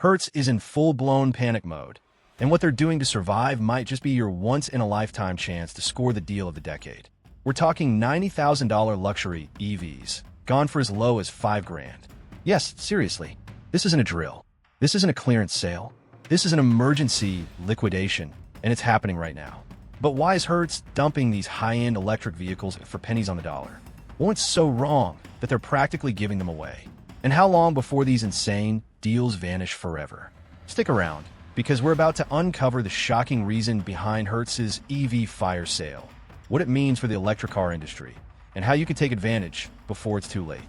Hertz is in full-blown panic mode, and what they're doing to survive might just be your once-in-a-lifetime chance to score the deal of the decade. We're talking $90,000 luxury EVs, gone for as low as $5,000. Yes, seriously, this isn't a drill. This isn't a clearance sale. This is an emergency liquidation, and it's happening right now. But why is Hertz dumping these high-end electric vehicles for pennies on the dollar? Well, it's so wrong that they're practically giving them away. And how long before these insane deals vanish forever? Stick around, because we're about to uncover the shocking reason behind Hertz's EV fire sale, what it means for the electric car industry, and how you can take advantage before it's too late.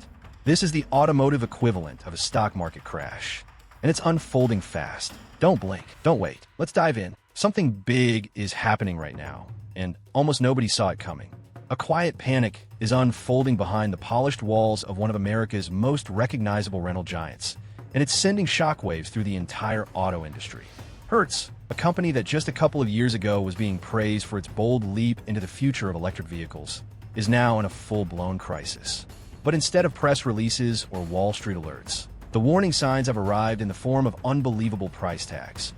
This is the automotive equivalent of a stock market crash, and it's unfolding fast. Don't blink. Don't wait. Let's dive in. Something big is happening right now, and almost nobody saw it coming. A quiet panic is unfolding behind the polished walls of one of America's most recognizable rental giants, and it's sending shockwaves through the entire auto industry. Hertz, a company that just a couple of years ago was being praised for its bold leap into the future of electric vehicles, is now in a full-blown crisis. But instead of press releases or Wall Street alerts, the warning signs have arrived in the form of unbelievable price tags.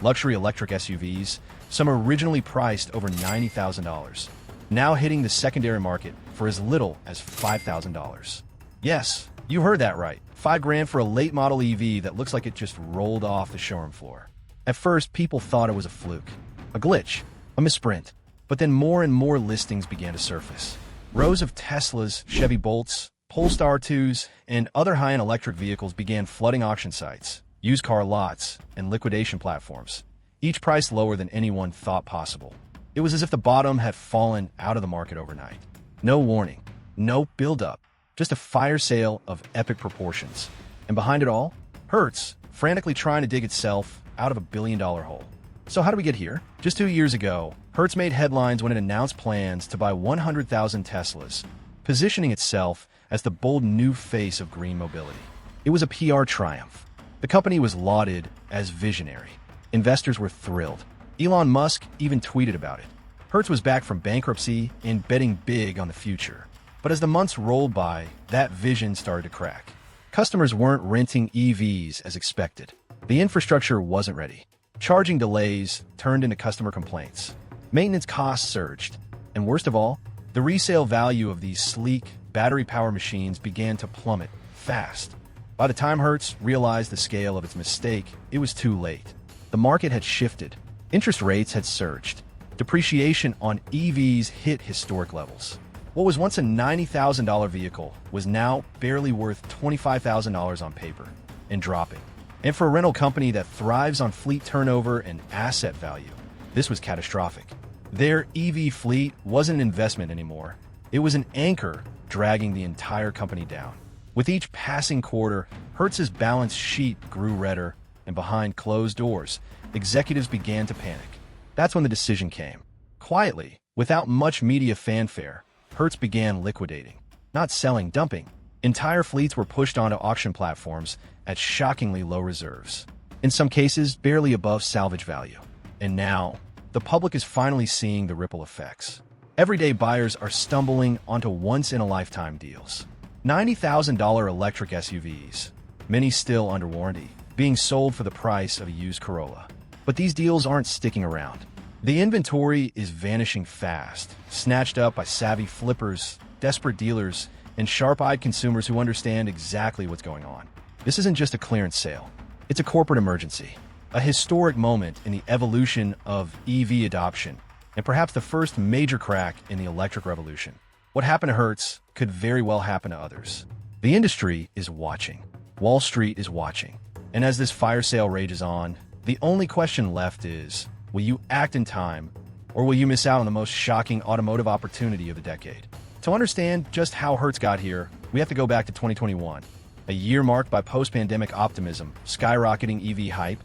Luxury electric SUVs, some originally priced over $90,000, now hitting the secondary market for as little as $5,000. Yes, you heard that right. $5,000 for a late model EV that looks like it just rolled off the showroom floor. At first, people thought it was a fluke, a glitch, a misprint. But then more and more listings began to surface. Rows of Teslas, Chevy Bolts, Polestar 2s, and other high-end electric vehicles began flooding auction sites, used car lots, and liquidation platforms, each priced lower than anyone thought possible. It was as if the bottom had fallen out of the market overnight. No warning, no build-up, just a fire sale of epic proportions. And behind it all, Hertz, frantically trying to dig itself out of a billion-dollar hole. So how did we get here? Just 2 years ago, Hertz made headlines when it announced plans to buy 100,000 Teslas, positioning itself as the bold new face of green mobility. It was a PR triumph. The company was lauded as visionary. Investors were thrilled. Elon Musk even tweeted about it. Hertz was back from bankruptcy and betting big on the future. But as the months rolled by, that vision started to crack. Customers weren't renting EVs as expected. The infrastructure wasn't ready. Charging delays turned into customer complaints. Maintenance costs surged. And worst of all, the resale value of these sleek, battery-powered machines began to plummet fast. By the time Hertz realized the scale of its mistake, it was too late. The market had shifted. Interest rates had surged. Depreciation on EVs hit historic levels. What was once a $90,000 vehicle was now barely worth $25,000 on paper, and dropping. And for a rental company that thrives on fleet turnover and asset value, this was catastrophic. Their EV fleet wasn't an investment anymore. It was an anchor dragging the entire company down. With each passing quarter, Hertz's balance sheet grew redder, and behind closed doors, executives began to panic. That's when the decision came. Quietly, without much media fanfare, Hertz began liquidating. Not selling, dumping. Entire fleets were pushed onto auction platforms at shockingly low reserves. In some cases, barely above salvage value. And now, the public is finally seeing the ripple effects. Everyday buyers are stumbling onto once-in-a-lifetime deals. $90,000 electric SUVs, many still under warranty, being sold for the price of a used Corolla. But these deals aren't sticking around. The inventory is vanishing fast, snatched up by savvy flippers, desperate dealers, and sharp-eyed consumers who understand exactly what's going on. This isn't just a clearance sale. It's a corporate emergency, a historic moment in the evolution of EV adoption, and perhaps the first major crack in the electric revolution. What happened to Hertz could very well happen to others. The industry is watching. Wall Street is watching. And as this fire sale rages on, the only question left is, will you act in time, or will you miss out on the most shocking automotive opportunity of the decade? To understand just how Hertz got here, we have to go back to 2021, a year marked by post-pandemic optimism, skyrocketing EV hype,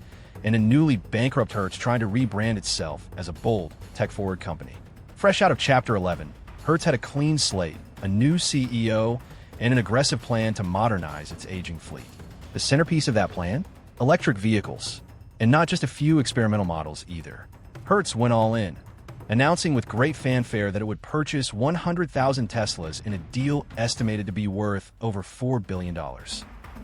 and a newly bankrupt Hertz trying to rebrand itself as a bold, tech-forward company. Fresh out of Chapter 11, Hertz had a clean slate, a new CEO, and an aggressive plan to modernize its aging fleet. The centerpiece of that plan? Electric vehicles. And not just a few experimental models either. Hertz went all in, announcing with great fanfare that it would purchase 100,000 Teslas in a deal estimated to be worth over $4 billion.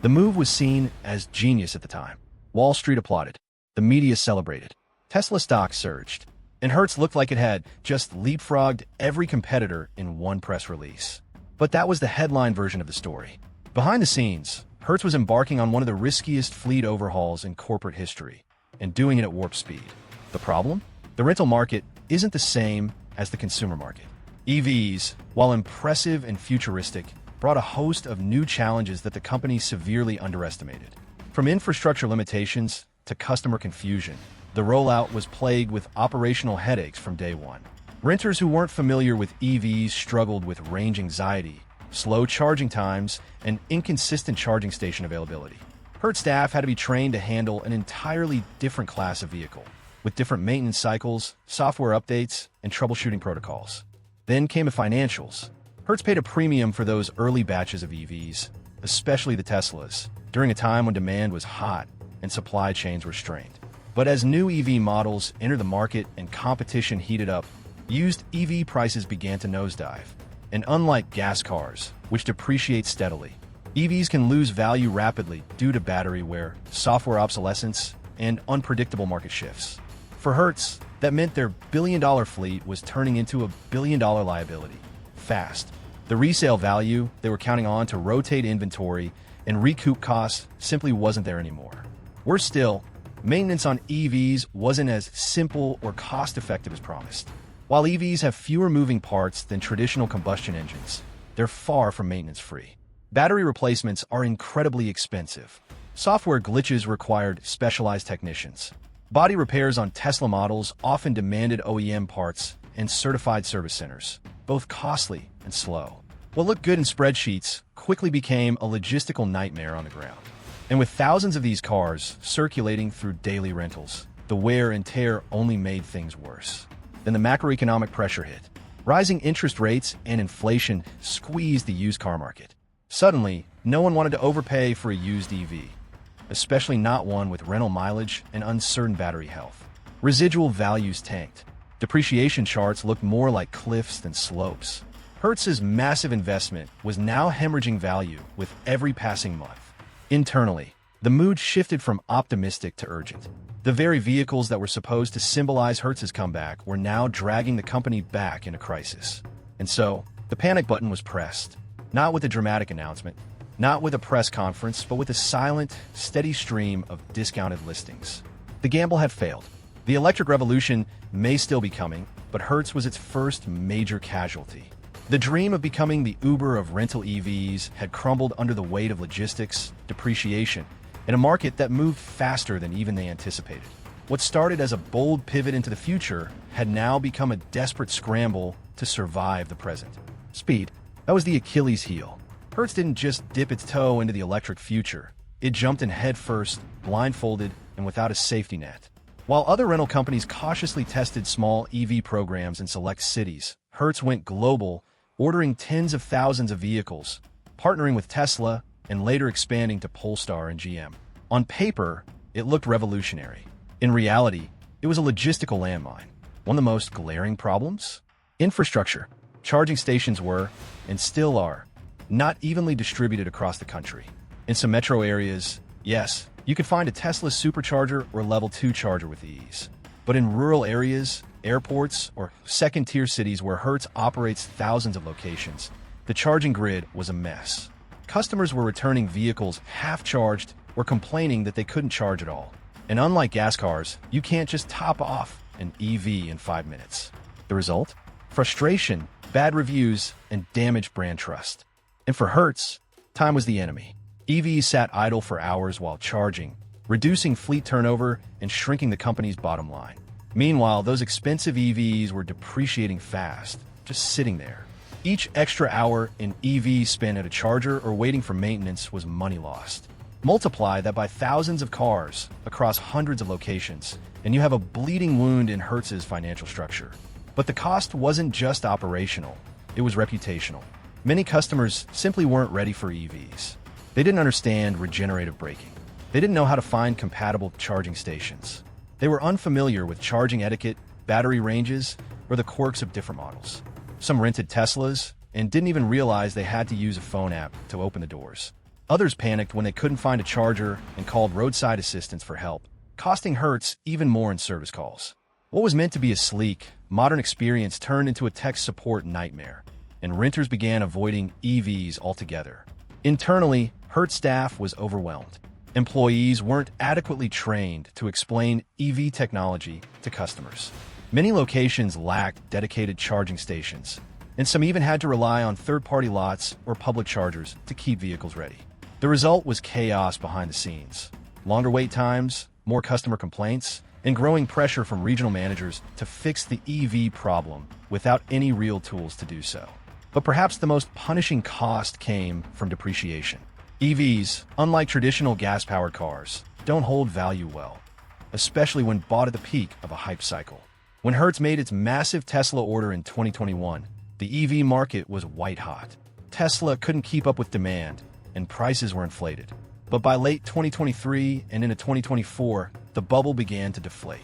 The move was seen as genius at the time. Wall Street applauded. The media celebrated. Tesla stock surged. And Hertz looked like it had just leapfrogged every competitor in one press release. But that was the headline version of the story. Behind the scenes, Hertz was embarking on one of the riskiest fleet overhauls in corporate history, and doing it at warp speed. The problem? The rental market isn't the same as the consumer market. EVs, while impressive and futuristic, brought a host of new challenges that the company severely underestimated. From infrastructure limitations to customer confusion, the rollout was plagued with operational headaches from day one. Renters who weren't familiar with EVs struggled with range anxiety, slow charging times, and inconsistent charging station availability. Hertz staff had to be trained to handle an entirely different class of vehicle, with different maintenance cycles, software updates, and troubleshooting protocols. Then came the financials. Hertz paid a premium for those early batches of EVs, especially the Teslas, during a time when demand was hot and supply chains were strained. But as new EV models entered the market and competition heated up, used EV prices began to nosedive. And unlike gas cars, which depreciate steadily, EVs can lose value rapidly due to battery wear, software obsolescence, and unpredictable market shifts. For Hertz, that meant their billion-dollar fleet was turning into a billion-dollar liability, fast. The resale value they were counting on to rotate inventory and recoup costs simply wasn't there anymore. Worse still, maintenance on EVs wasn't as simple or cost-effective as promised. While EVs have fewer moving parts than traditional combustion engines, they're far from maintenance-free. Battery replacements are incredibly expensive. Software glitches required specialized technicians. Body repairs on Tesla models often demanded OEM parts and certified service centers, both costly and slow. What looked good in spreadsheets quickly became a logistical nightmare on the ground. And with thousands of these cars circulating through daily rentals, the wear and tear only made things worse. Then the macroeconomic pressure hit. Rising interest rates and inflation squeezed the used car market. Suddenly, no one wanted to overpay for a used EV, especially not one with rental mileage and uncertain battery health. Residual values tanked. Depreciation charts looked more like cliffs than slopes. Hertz's massive investment was now hemorrhaging value with every passing month. Internally, the mood shifted from optimistic to urgent. The very vehicles that were supposed to symbolize Hertz's comeback were now dragging the company back into crisis. And so, the panic button was pressed. Not with a dramatic announcement, not with a press conference, but with a silent, steady stream of discounted listings. The gamble had failed. The electric revolution may still be coming, but Hertz was its first major casualty. The dream of becoming the Uber of rental EVs had crumbled under the weight of logistics, depreciation, and a market that moved faster than even they anticipated. What started as a bold pivot into the future had now become a desperate scramble to survive the present. Speed. That was the Achilles heel. Hertz didn't just dip its toe into the electric future. It jumped in headfirst, blindfolded, and without a safety net. While other rental companies cautiously tested small EV programs in select cities, Hertz went global, ordering tens of thousands of vehicles, partnering with Tesla, and later expanding to Polestar and GM. On paper, it looked revolutionary. In reality, it was a logistical landmine. One of the most glaring problems? Infrastructure. Charging stations were, and still are, not evenly distributed across the country. In some metro areas, yes, you could find a Tesla supercharger or level 2 charger with ease. But in rural areas, airports, or second-tier cities where Hertz operates thousands of locations, the charging grid was a mess. Customers were returning vehicles half-charged or complaining that they couldn't charge at all. And unlike gas cars, you can't just top off an EV in 5 minutes. The result? Frustration, bad reviews, and damaged brand trust. And for Hertz, time was the enemy. EVs sat idle for hours while charging, reducing fleet turnover and shrinking the company's bottom line. Meanwhile, those expensive EVs were depreciating fast, just sitting there. Each extra hour an EV spent at a charger or waiting for maintenance was money lost. Multiply that by thousands of cars across hundreds of locations, and you have a bleeding wound in Hertz's financial structure. But the cost wasn't just operational, it was reputational. Many customers simply weren't ready for EVs. They didn't understand regenerative braking. They didn't know how to find compatible charging stations. They were unfamiliar with charging etiquette, battery ranges, or the quirks of different models. Some rented Teslas and didn't even realize they had to use a phone app to open the doors. Others panicked when they couldn't find a charger and called roadside assistance for help, costing Hertz even more in service calls. What was meant to be a sleek, modern experience turned into a tech support nightmare, and renters began avoiding EVs altogether. Internally, Hertz staff was overwhelmed. Employees weren't adequately trained to explain EV technology to customers. Many locations lacked dedicated charging stations, and some even had to rely on third-party lots or public chargers to keep vehicles ready. The result was chaos behind the scenes. Longer wait times, more customer complaints, and growing pressure from regional managers to fix the EV problem without any real tools to do so. But perhaps the most punishing cost came from depreciation. EVs, unlike traditional gas-powered cars, don't hold value well, especially when bought at the peak of a hype cycle. When Hertz made its massive Tesla order in 2021, the EV market was white-hot. Tesla couldn't keep up with demand, and prices were inflated. But by late 2023 and into 2024, the bubble began to deflate.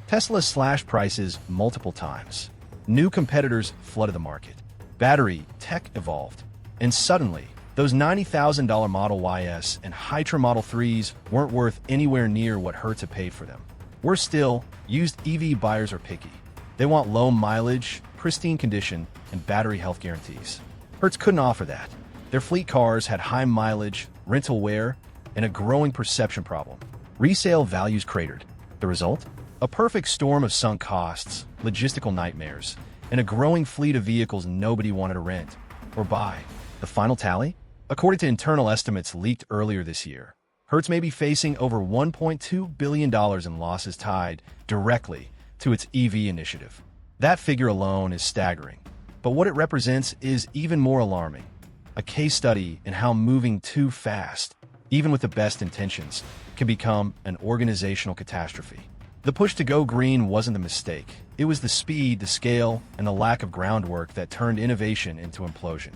Tesla slashed prices multiple times. New competitors flooded the market. Battery tech evolved, and suddenly, those $90,000 Model YS and Hydra Model 3s weren't worth anywhere near what Hertz had paid for them. Worse still, used EV buyers are picky. They want low mileage, pristine condition, and battery health guarantees. Hertz couldn't offer that. Their fleet cars had high mileage, rental wear, and a growing perception problem. Resale values cratered. The result? A perfect storm of sunk costs, logistical nightmares, and a growing fleet of vehicles nobody wanted to rent or buy. The final tally? According to internal estimates leaked earlier this year, Hertz may be facing over $1.2 billion in losses tied directly to its EV initiative. That figure alone is staggering, but what it represents is even more alarming. A case study in how moving too fast, even with the best intentions, can become an organizational catastrophe. The push to go green wasn't the mistake. It was the speed, the scale, and the lack of groundwork that turned innovation into implosion.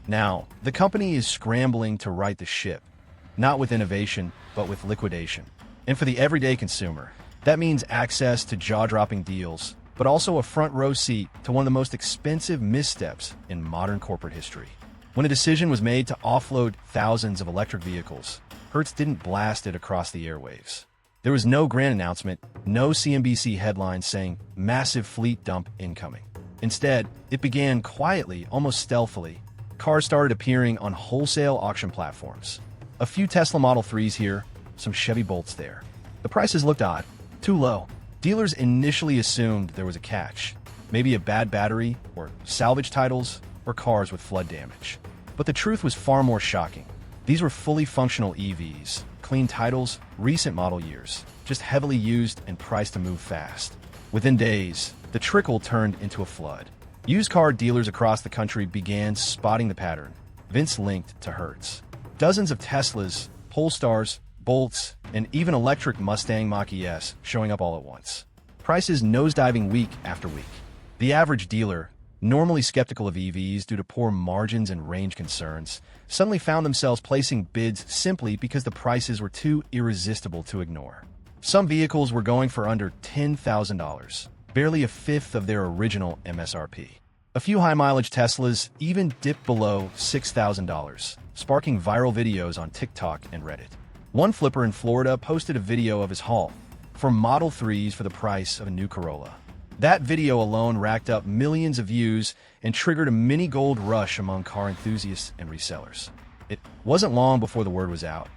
Now, the company is scrambling to right the ship, not with innovation, but with liquidation. And for the everyday consumer, that means access to jaw-dropping deals, but also a front-row seat to one of the most expensive missteps in modern corporate history. When a decision was made to offload thousands of electric vehicles, Hertz didn't blast it across the airwaves. There was no grand announcement, no CNBC headline saying, "Massive fleet dump incoming." Instead, it began quietly, almost stealthily. Cars started appearing on wholesale auction platforms. A few Tesla Model 3s here, some Chevy Bolts there. The prices looked odd, too low. Dealers initially assumed there was a catch, maybe a bad battery, or salvage titles, or cars with flood damage. But the truth was far more shocking. These were fully functional EVs, clean titles, recent model years, just heavily used and priced to move fast. Within days, the trickle turned into a flood. Used car dealers across the country began spotting the pattern, Vince linked to Hertz. Dozens of Teslas, Polestars, Bolts, and even electric Mustang Mach-Es showing up all at once. Prices nosediving week after week. The average dealer, normally skeptical of EVs due to poor margins and range concerns, suddenly found themselves placing bids simply because the prices were too irresistible to ignore. Some vehicles were going for under $10,000. Barely a fifth of their original MSRP. A few high-mileage Teslas even dipped below $6,000, sparking viral videos on TikTok and Reddit. One flipper in Florida posted a video of his haul for Model 3s for the price of a new Corolla. That video alone racked up millions of views and triggered a mini gold rush among car enthusiasts and resellers. It wasn't long before the word was out.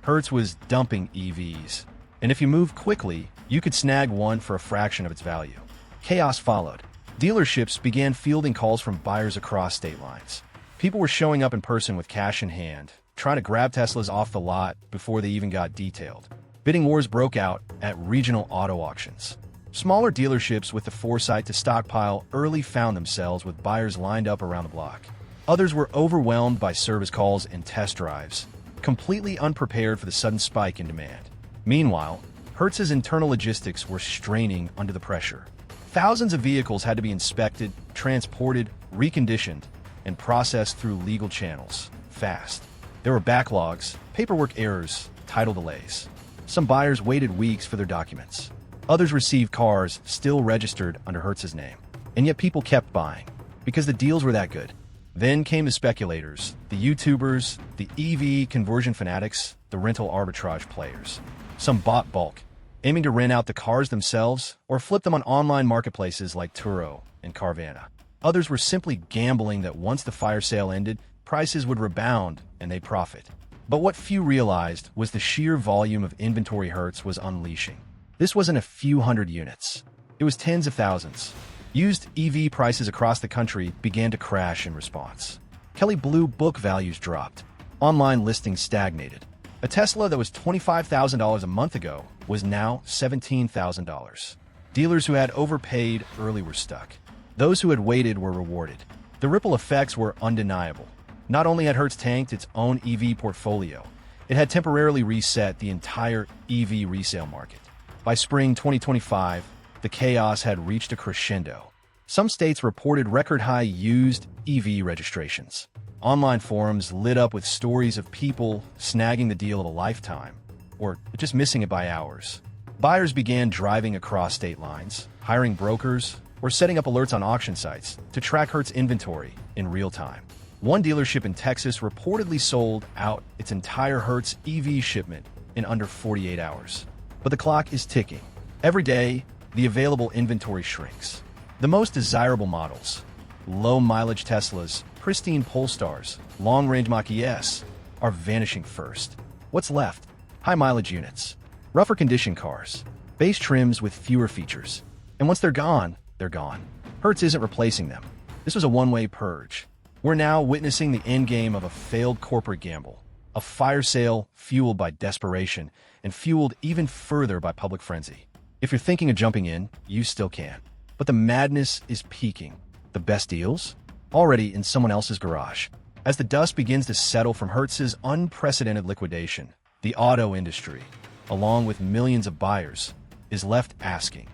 Hertz was dumping EVs, and if you moved quickly, you could snag one for a fraction of its value. Chaos followed. Dealerships began fielding calls from buyers across state lines. People were showing up in person with cash in hand, trying to grab Teslas off the lot before they even got detailed. Bidding wars broke out at regional auto auctions. Smaller dealerships with the foresight to stockpile early found themselves with buyers lined up around the block. Others were overwhelmed by service calls and test drives, completely unprepared for the sudden spike in demand. Meanwhile, Hertz's internal logistics were straining under the pressure. Thousands of vehicles had to be inspected, transported, reconditioned, and processed through legal channels, fast. There were backlogs, paperwork errors, title delays. Some buyers waited weeks for their documents. Others received cars still registered under Hertz's name. And yet people kept buying, because the deals were that good. Then came the speculators, the YouTubers, the EV conversion fanatics, the rental arbitrage players. Some bought bulk, aiming to rent out the cars themselves or flip them on online marketplaces like Turo and Carvana. Others were simply gambling that once the fire sale ended, prices would rebound and they'd profit. But what few realized was the sheer volume of inventory Hertz was unleashing. This wasn't a few hundred units. It was tens of thousands. Used EV prices across the country began to crash in response. Kelley Blue Book values dropped. Online listings stagnated. A Tesla that was $25,000 a month ago was now $17,000. Dealers who had overpaid early were stuck. Those who had waited were rewarded. The ripple effects were undeniable. Not only had Hertz tanked its own EV portfolio, it had temporarily reset the entire EV resale market. By spring 2025, the chaos had reached a crescendo. Some states reported record-high used EV registrations. Online forums lit up with stories of people snagging the deal of a lifetime, or just missing it by hours. Buyers began driving across state lines, hiring brokers, or setting up alerts on auction sites to track Hertz inventory in real time. One dealership in Texas reportedly sold out its entire Hertz EV shipment in under 48 hours. But the clock is ticking. Every day, the available inventory shrinks. The most desirable models, low-mileage Teslas, pristine Polestars, long-range Mach-Es, are vanishing first. What's left? High-mileage units, rougher condition cars, base trims with fewer features. And once they're gone, they're gone. Hertz isn't replacing them. This was a one-way purge. We're now witnessing the endgame of a failed corporate gamble, a fire sale fueled by desperation and fueled even further by public frenzy. If you're thinking of jumping in, you still can. But the madness is peaking. The best deals? Already in someone else's garage. As the dust begins to settle from Hertz's unprecedented liquidation, the auto industry, along with millions of buyers, is left asking,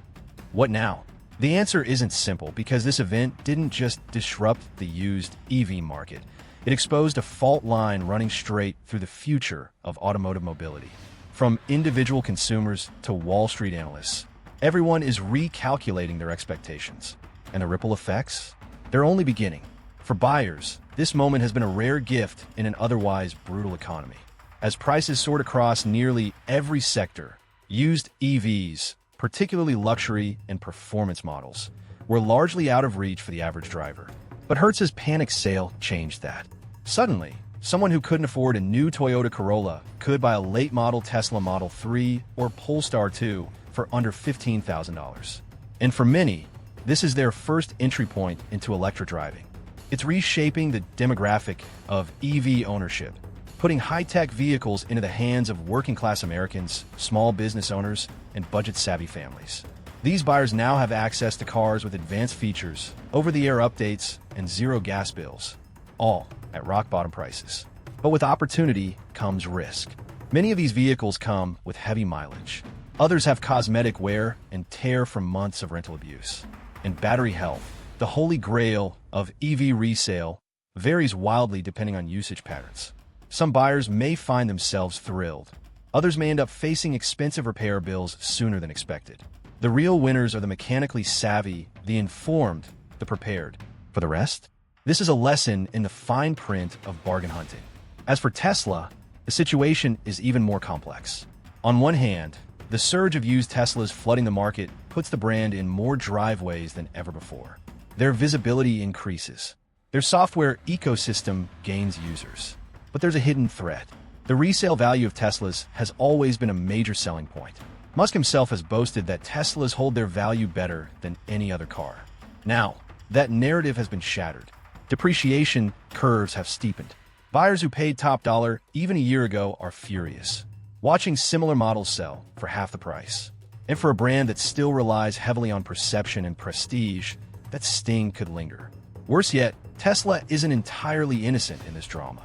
what now? The answer isn't simple because this event didn't just disrupt the used EV market. It exposed a fault line running straight through the future of automotive mobility. From individual consumers to Wall Street analysts, everyone is recalculating their expectations. And the ripple effects? They're only beginning. For buyers, this moment has been a rare gift in an otherwise brutal economy. As prices soared across nearly every sector, used EVs, particularly luxury and performance models, were largely out of reach for the average driver. But Hertz's panic sale changed that. Suddenly, someone who couldn't afford a new Toyota Corolla could buy a late-model Tesla Model 3 or Polestar 2 for under $15,000. And for many, this is their first entry point into electric driving. It's reshaping the demographic of EV ownership, putting high-tech vehicles into the hands of working-class Americans, small business owners, and budget-savvy families. These buyers now have access to cars with advanced features, over-the-air updates, and zero gas bills, all at rock-bottom prices. But with opportunity comes risk. Many of these vehicles come with heavy mileage. Others have cosmetic wear and tear from months of rental abuse. And battery health, the holy grail of EV resale, varies wildly depending on usage patterns. Some buyers may find themselves thrilled. Others may end up facing expensive repair bills sooner than expected. The real winners are the mechanically savvy, the informed, the prepared. For the rest, this is a lesson in the fine print of bargain hunting. As for Tesla, the situation is even more complex. On one hand, the surge of used Teslas flooding the market puts the brand in more driveways than ever before. Their visibility increases. Their software ecosystem gains users. But there's a hidden threat. The resale value of Teslas has always been a major selling point. Musk himself has boasted that Teslas hold their value better than any other car. Now, that narrative has been shattered. Depreciation curves have steepened. Buyers who paid top dollar even a year ago are furious, watching similar models sell for half the price. And for a brand that still relies heavily on perception and prestige, that sting could linger. Worse yet, Tesla isn't entirely innocent in this drama.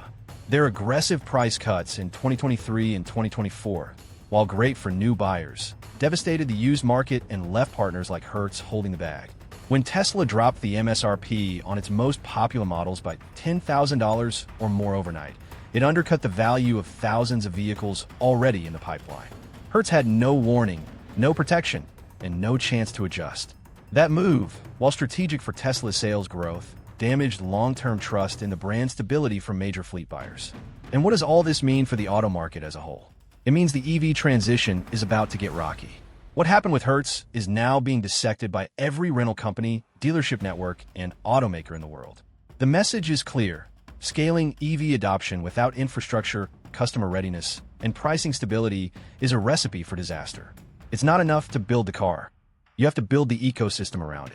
Their aggressive price cuts in 2023 and 2024, while great for new buyers, devastated the used market and left partners like Hertz holding the bag. When Tesla dropped the MSRP on its most popular models by $10,000 or more overnight, it undercut the value of thousands of vehicles already in the pipeline. Hertz had no warning, no protection, and no chance to adjust. That move, while strategic for Tesla's sales growth, damaged long-term trust in the brand stability from major fleet buyers. And what does all this mean for the auto market as a whole? It means the EV transition is about to get rocky. What happened with Hertz is now being dissected by every rental company, dealership network, and automaker in the world. The message is clear. Scaling EV adoption without infrastructure, customer readiness, and pricing stability is a recipe for disaster. It's not enough to build the car. You have to build the ecosystem around it.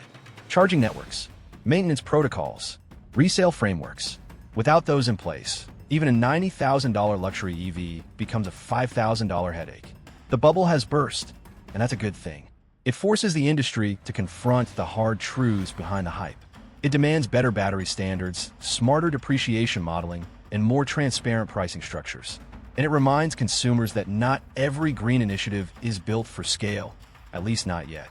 Charging networks, maintenance protocols, resale frameworks. Without those in place, even a $90,000 luxury EV becomes a $5,000 headache. The bubble has burst, and that's a good thing. It forces the industry to confront the hard truths behind the hype. It demands better battery standards, smarter depreciation modeling, and more transparent pricing structures. And it reminds consumers that not every green initiative is built for scale, at least not yet.